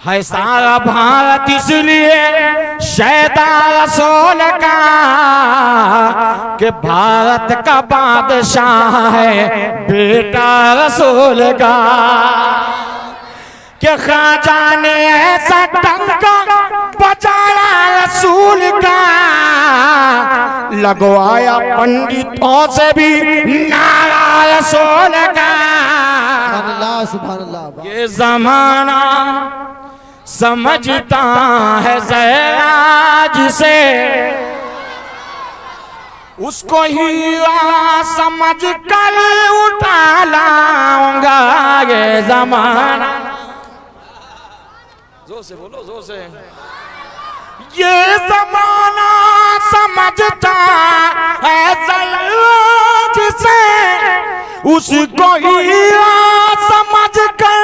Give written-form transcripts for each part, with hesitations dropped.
है सारा भारत इसलिए शैदा रसूल का कि भारत का बादशाह है बेटा रसूल का। कि ख्वाजा ने ऐसा टंका बजाया रसूल का, लगवाया पंडितों से भी नारा रसूल का। ये जमाना समझता है जरा जिसे, उसको हीरा समझ कर उठा लाऊंगा। ये जमाना, जोर से बोलो, जोर से। ये जमाना समझता है जरा जिसे, उसको हीरा समझ कर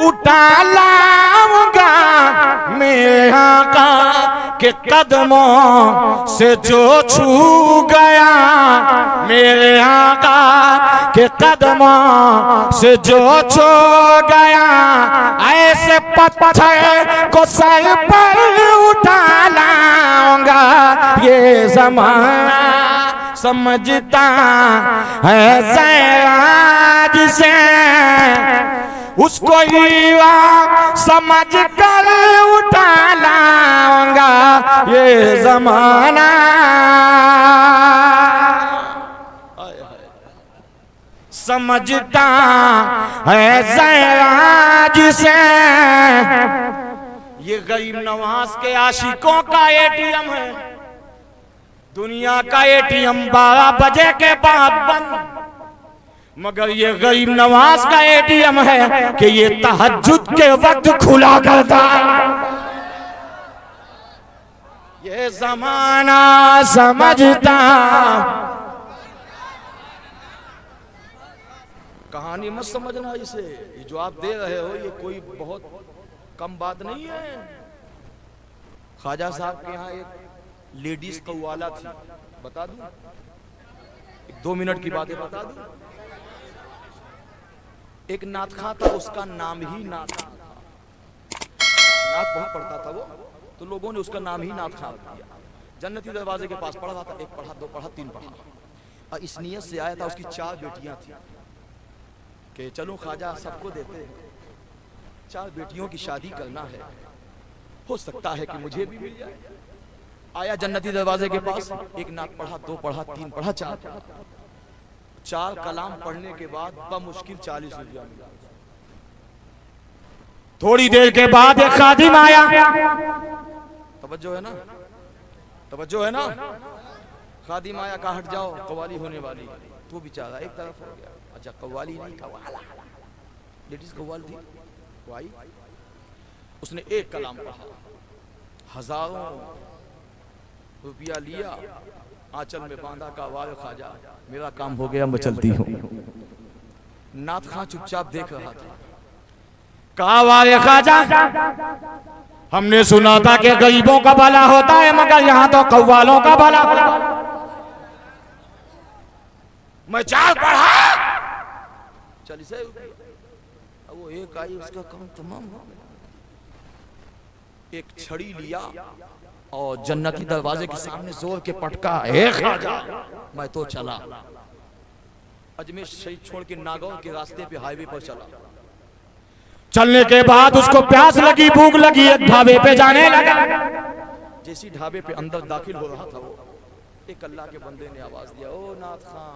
उठा लाऊंगा। मेरे आका के कदमों से जो छू गया, मेरे आका के कदमों से जो छू गया, ऐसे पत्थर को सर पर उठा लाऊंगा। ये ज़माना समझता है ज़रा जिसे, उसको हीरा समझ कर उठा लाऊंगा। ये ज़माना समझता है ज़रा जिसे। ये गरीब नवाज के आशिकों का एटीएम है, दुनिया का एटीएम 12 बजे के बाद बंद, मगर ये गरीब नवाज का एटीएम है कि ये तहज्जुद के वक्त खुला करता। ये जमाना समझता, कहानी मत समझना इसे, ये जो आप दे रहे हो ये कोई बहुत कम बात नहीं है। ख्वाजा साहब के यहाँ एक लेडीज कव्वाला थी, बता दूं? 2 मिनट की बात है, बता दूं? एक नातखा था, उसका नाम ही नात था। नात बहुत पढ़ता था वो, तो लोगों ने उसका नाम ही नात खा दिया। जन्नती दरवाजे के पास पढ़ा था, 1 पढ़ा 2 पढ़ा 3 पढ़ा, और इस नियत से आया था। उसकी 4 बेटियां थी कि चलो ख्वाजा सबको देते हैं, 4 बेटियों की शादी करना है, हो सकता है कि मुझे भी मिल जाए। आया जन्नती दरवाजे के पास, 1 नात पढ़ा 2 पढ़ा 3 पढ़ा 4 कलाम पढ़ने के बाद बमुश्किल 40 रुपया मिला। थोड़ी देर के बाद एक खादिम आया, तवज्जो है ना, तवज्जो है ना। खादिम आया, कहा हट जाओ कव्वाली होने वाली। तो बेचारा एक तरफ हो गया। अच्छा कव्वाली नहीं, कव्वाला, लेडीज कव्वाल थी। वो आई, उसने 1 कलाम पढ़ा, हजारों रुपया लिया, आंचल में बांधा, का वाह ख्वाजा मेरा काम हो गया, मैं चलती हूँ। नात खां चुपचाप देख रहा था। कहा वाह ख्वाजा, हमने सुना था कि गरीबों का भला होता है, मगर यहाँ तो कव्वालों का भला। मैं 4 पढ़ा, 40 रुपया। वो एक आई, उसका काम तमाम हो गया। एक छड़ी लिया और जन्नती दरवाजे के सामने जोर के पटका, हे ख्वाजा मैं तो चला। अजमेर शहीद छोड़ के नागौर के रास्ते पे हाईवे पर चला। चलने के बाद उसको प्यास लगी, भूख लगी, एक ढाबे पे जाने लगा। जैसी ढाबे पे अंदर दाखिल हो रहा था, वो एक अल्लाह के बंदे ने आवाज दिया, ओ नाथ खां।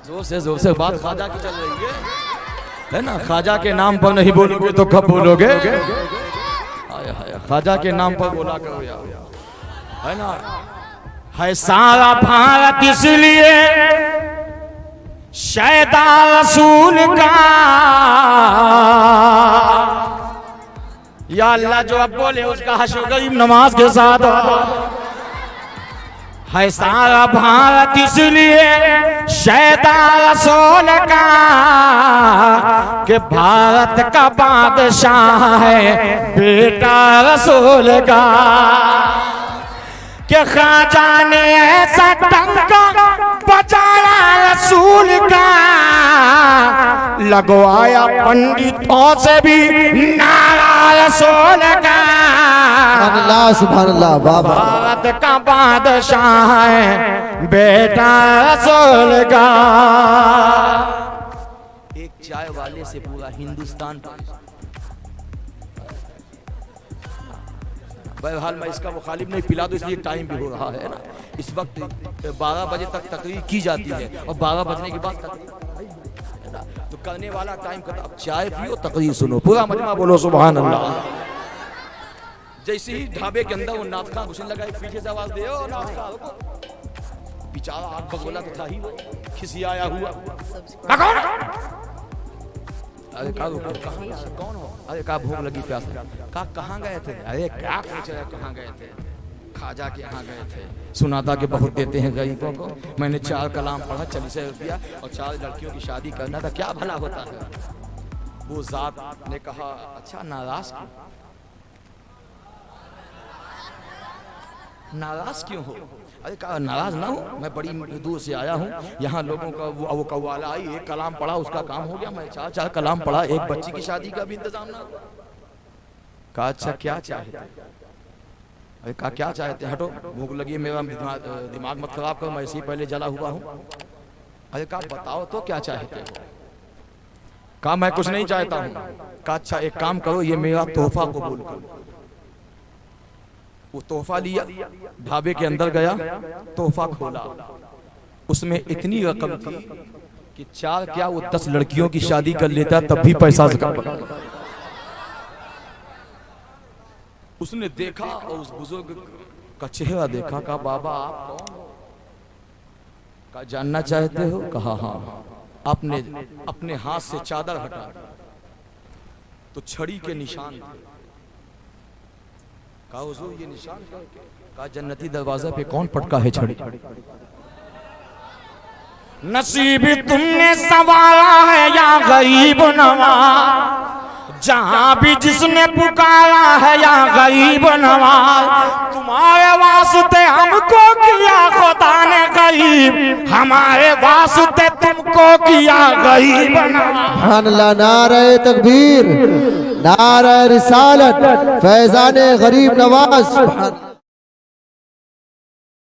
जोर से बात ख्वाजा की चल रही है ना। ख्वाजा के नाम पर नहीं बोलोगे तो कब बोलोगे? ख्वाजा के नाम पर बोला करो यार, है ना। है सारा भारत इसलिए शैदा रसूल का। या अल्लाह जो अब बोले उसका हश्र गरीब नमाज के साथ। है सारा भारत इसलिए शैदा रसूल का कि भारत का बादशाह है बेटा रसूल का। कि ख्वाजा ने ऐसा टंका बजाया रसूल का, लगवाया पंडितों से भी नारा रसूल का। सुभान अल्लाह बाबा। भारत का बादशाह है बेटा रसूल का। एक चाय वाले से पूरा हिंदुस्तान बहरहाल मैं इसका मुखालिफ नहीं, पिला दो इसलिए टाइम भी हो रहा है ना। इस वक्त 12 बजे तक तकरीर की जाती है और 12 बजने के बाद तकरीर ना, तो करने वाला टाइम खत्म। अब चाय पियो तकरीर सुनो, पूरा मजमा बोलो सुभान अल्लाह। जैसे ही ढाबे के अंदर वो नाथ खां घुसने लगा, पीछे से आवाज दे नाथ खां, बेचारा आग बगोला तो था ही, वो खिसियाया हुआ। अरे कहा कौन हो? अरे कहा भूख लगी प्यास। कहा कहाँ गए थे? अरे क्या पूछ रहे, कहाँ गए थे? खाजा के यहाँ गए थे। सुनाता के बहुत देते हैं गरीबों को। मैंने 4 कलाम पढ़ा, 40 रुपया और 4 लड़कियों की शादी करना था, क्या भला होता है? वो जात ने कहा अच्छा नाराज क्यों? नाराज क्यों हो? अरे कहा नाराज ना हो, मैं बड़ी दूर से आया हूँ, यहाँ लोगों का वो कव्वाला आई, 1 कलाम पढ़ा उसका काम हो गया, मैं 4 कलाम पढ़ा, एक बच्ची की शादी का भी इंतजाम ना। कहा अच्छा क्या चाहते? अरे कहा क्या चाहते? हटो भूख लगी है, मेरा दिमाग मत खराब करो, मैं इसी पहले जला हुआ हूँ। अरे कहा बताओ तो क्या चाहते हो? कहा मैं कुछ नहीं चाहता हूँ। कहा अच्छा एक काम करो, ये मेरा तोहफा कबूल करो। वो तोहफा लिया, ढाबे के अंदर गया, तोहफा खोला, उसमें इतनी रकम थी कि 4 क्या वो 10 लड़कियों की शादी कर लेता तब भी पैसा उसने देखा और उस बुजुर्ग का चेहरा देखा। कहा बाबा आप कौन हो? कहा जानना चाहते हो? कहा हाँ। आपने अपने हाथ से चादर हटा तो छड़ी के निशान थे। कहा हुजूर ये निशान क्या है? कहा जन्नती दरवाजे पे कौन पटका है छड़ी? नसीब तुमने संवारा है या गरीब नवाज, जहां भी जिसने पुकारा है या गरीब नवाज, तुम्हारे वास्ते हमको किया खुदा ने गरीब, हमारे वास्ते तुमको किया गरीब नवाज। नारे तकबीर, नारे रिसालत, फैजाने गरीब नवाज।